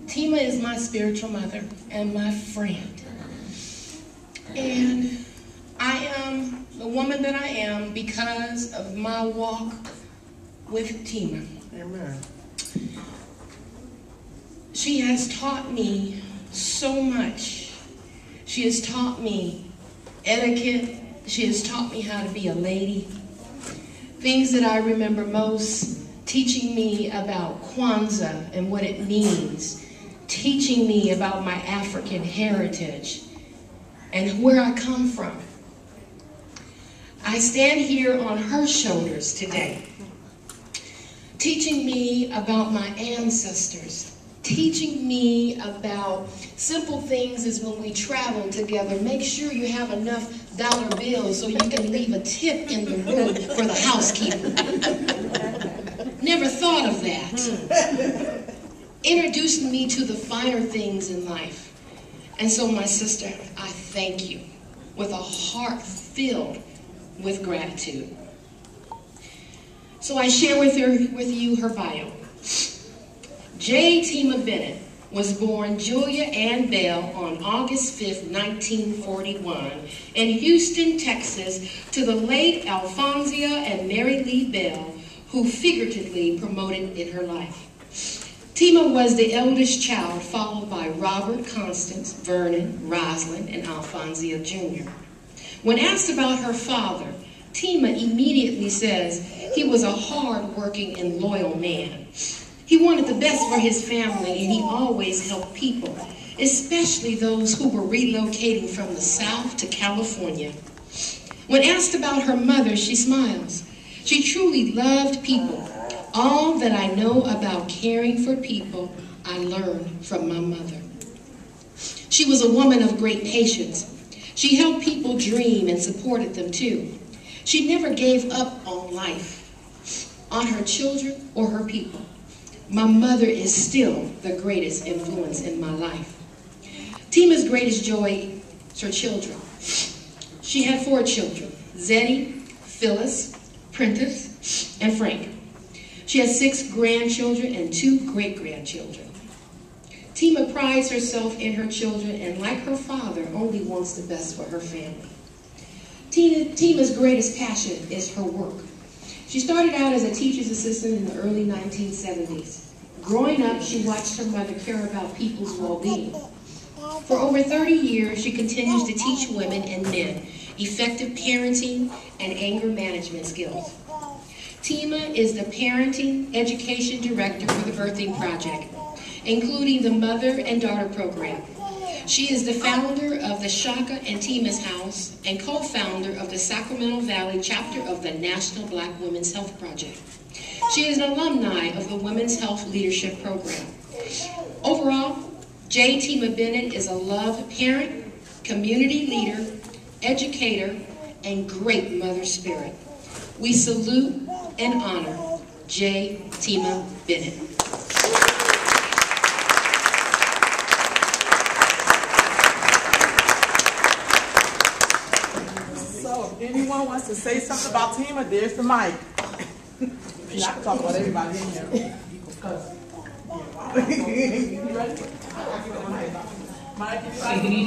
Thema is my spiritual mother and my friend. And I am the woman that I am because of my walk with Thema. Amen. She has taught me so much. She has taught me etiquette. She has taught me how to be a lady. Things that I remember most, teaching me about Kwanzaa and what it means, teaching me about my African heritage and where I come from. I stand here on her shoulders today, teaching me about my ancestors, teaching me about simple things as when we travel together, make sure you have enough dollar bills so you can leave a tip in the room for the housekeeper. Never thought of that. Introduced me to the finer things in life. And so, my sister, I thank you with a heart filled with gratitude. So I share with you her bio. J. Thema Bennett was born Julia Ann Bell on August 5th, 1941 in Houston, Texas, to the late Alphonsia and Mary Lee Bell, who figuratively promoted in her life. Thema was the eldest child, followed by Robert, Constance, Vernon, Rosalind, and Alphonsia Jr. When asked about her father, Thema immediately says he was a hard-working and loyal man. He wanted the best for his family, and he always helped people, especially those who were relocating from the South to California. When asked about her mother, she smiles. She truly loved people. All that I know about caring for people, I learned from my mother. She was a woman of great patience. She helped people dream and supported them too. She never gave up on life, on her children or her people. My mother is still the greatest influence in my life. Thema's greatest joy is her children. She had 4 children, Zeddy, Phyllis, Prentice, and Frank. She has 6 grandchildren and 2 great-grandchildren. Thema prides herself in her children and, like her father, only wants the best for her family. Thema's greatest passion is her work. She started out as a teacher's assistant in the early 1970s. Growing up, she watched her mother care about people's well-being. For over 30 years, she continues to teach women and men effective parenting and anger management skills. Thema is the Parenting Education Director for the Birthing Project, including the Mother and Daughter Program. She is the founder of the Shaka and Thema's House and co-founder of the Sacramento Valley chapter of the National Black Women's Health Project. She is an alumni of the Women's Health Leadership Program. Overall, J. Thema Bennett is a loved parent, community leader, educator, and great mother spirit. We salute and honor J. Thema Bennett. So, if anyone wants to say something about Thema, there's the mic. I can talk about everybody in here. You ready? Mike, you ready?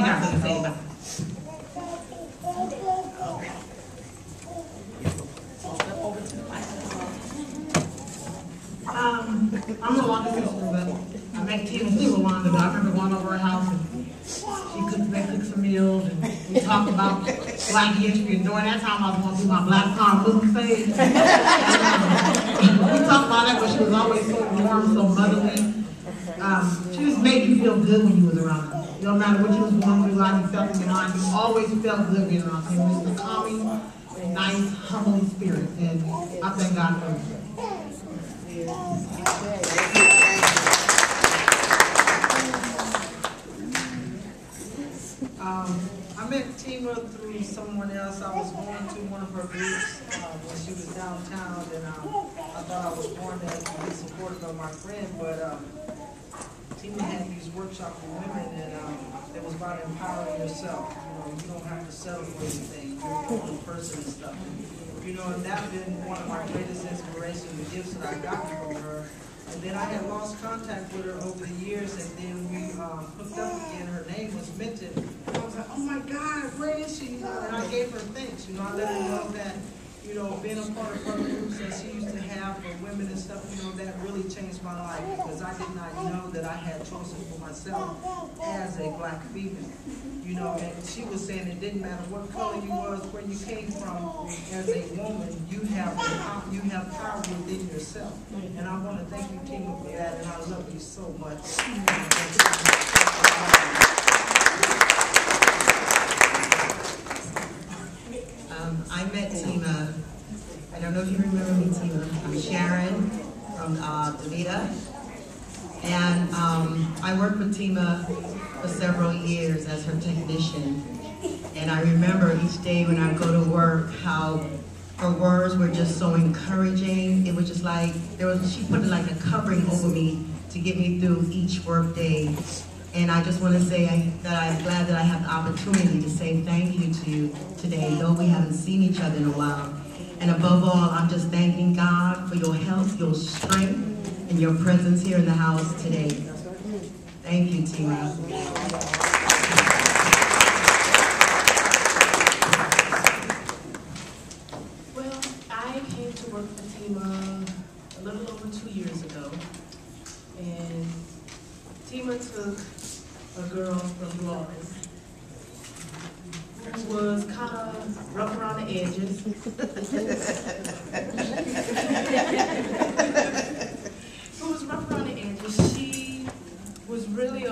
I'm no longer sister, but I met Thema too a long ago. I remember going over her house and she cooked some meals and we talked about Black history. And during that time I was going through my Black Power movement phase. We talked about that, but she was always so warm, so motherly. She just made you feel good when you was around her. No matter what you was going through, how you felt in your mind, you always felt good being around her. It was a calming, nice, humbling spirit, and I thank God for her. I met Thema through someone else. I was going to one of her groups when she was downtown, and I thought I was going there to be supportive of my friend, but Thema had these workshops for women, and it was about empowering yourself. You don't have to settle for anything. You're your own person and stuff. And that's been one of my greatest the gifts that I got from her. And then I had lost contact with her over the years, and then we hooked up again. Her name was mentioned. And I was like, oh my God, where is she? You know, and I gave her thanks. You know, I let her know that, you know, being a part of her groups that she used to have for women and stuff, you know, that really changed my life, because I did not know that I had choices for myself as a black female. You know, and she was saying it didn't matter what color you was, where you came from, as a woman, you have power within yourself. And I want to thank you, Thema, for that, and I love you so much. I met Thema. I don't know if you remember me, Thema. I'm Sharon from Vanetta. And I worked with Thema for several years as her technician. And I remember each day when I go to work how her words were just so encouraging. It was just like, she put like a covering over me to get me through each work day. And I just want to say that I'm glad that I have the opportunity to say thank you to you today, though we haven't seen each other in a while. And above all, I'm just thanking God for your health, your strength, and your presence here in the house today. Thank you, Thema. Well, I came to work for Thema a little over 2 years ago. And Thema took a girl from Florida who was kind of rough around the edges. Who was rough around the edges. She was really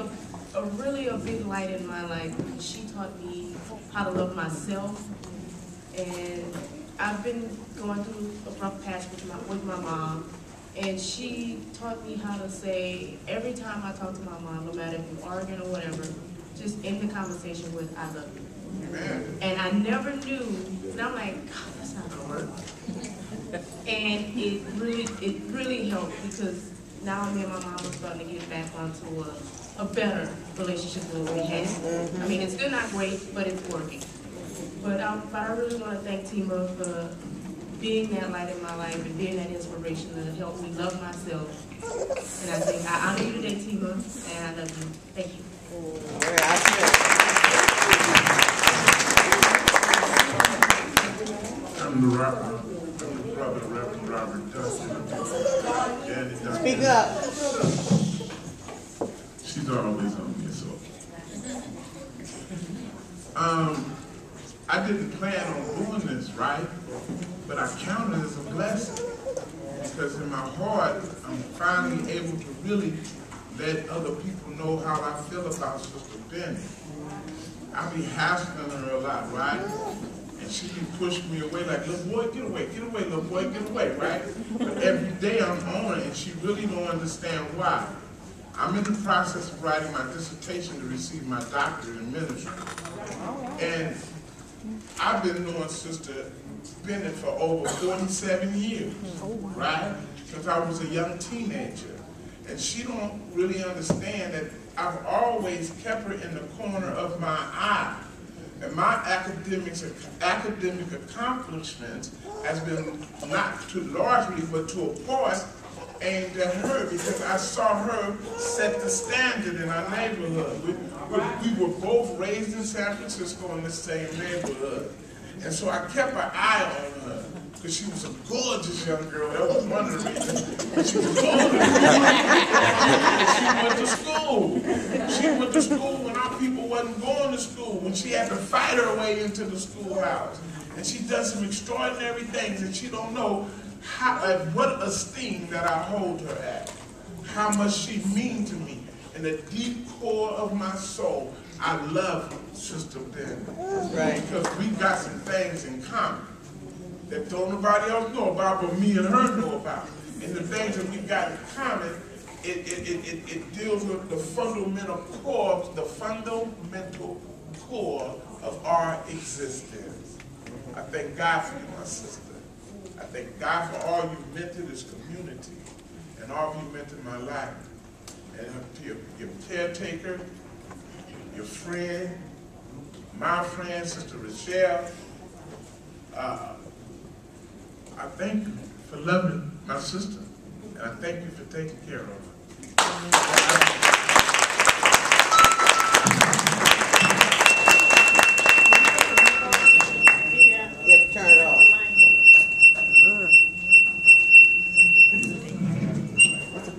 a big light in my life, because she taught me how to love myself. And I've been going through a rough patch with my mom. And she taught me how to say, every time I talk to my mom, no matter if we're arguing or whatever, just end the conversation with, I love you. Amen. And I never knew, and I'm like, God, that's not gonna work. And it really helped, because now me and my mom are starting to get back onto a better relationship than we had. I mean, it's still not great, but it's working. But I really want to thank Thema for being that light in my life and being that inspiration to help me love myself. And I think I honor you today, Thema, and I love you. Thank you. I'm the rapper. I'm the brother of Reverend Robert Dustin. Speak up. She's always on me, so. I didn't plan on doing this, right? But I count it as a blessing, because in my heart, I'm finally able to really let other people know how I feel about Sister Bennett. I be hassling her a lot, right? And she be pushing me away like, little boy, get away, little boy, get away, right? But every day I'm on her, and she really don't understand why. I'm in the process of writing my dissertation to receive my doctorate in ministry. And I've been knowing Sister Bennett for over 47 years, right? Since I was a young teenager. And she don't really understand that I've always kept her in the corner of my eye. And my academic accomplishments has been not too largely, but to a point, aimed at her, because I saw her set the standard in our neighborhood. We were both raised in San Francisco in the same neighborhood. And so I kept an eye on her, because she was a gorgeous young girl. That was one of the reasons. She was older. She went to school. She went to school when our people wasn't going to school, when she had to fight her way into the schoolhouse. And she does some extraordinary things, and she don't know what esteem that I hold her at, how much she means to me. In the deep core of my soul, I love Sister Bennett. Right. Because we got some things in common that don't nobody else know about, but me and her know about. And the things that we got in common, it deals with the fundamental core of our existence. I thank God for you, my sister. I thank God for all you've meant to this community and all you meant in my life. And your caretaker, your friend, my friend, Sister Rochelle, I thank you for loving my sister, and I thank you for taking care of her. You have to turn it off. What's the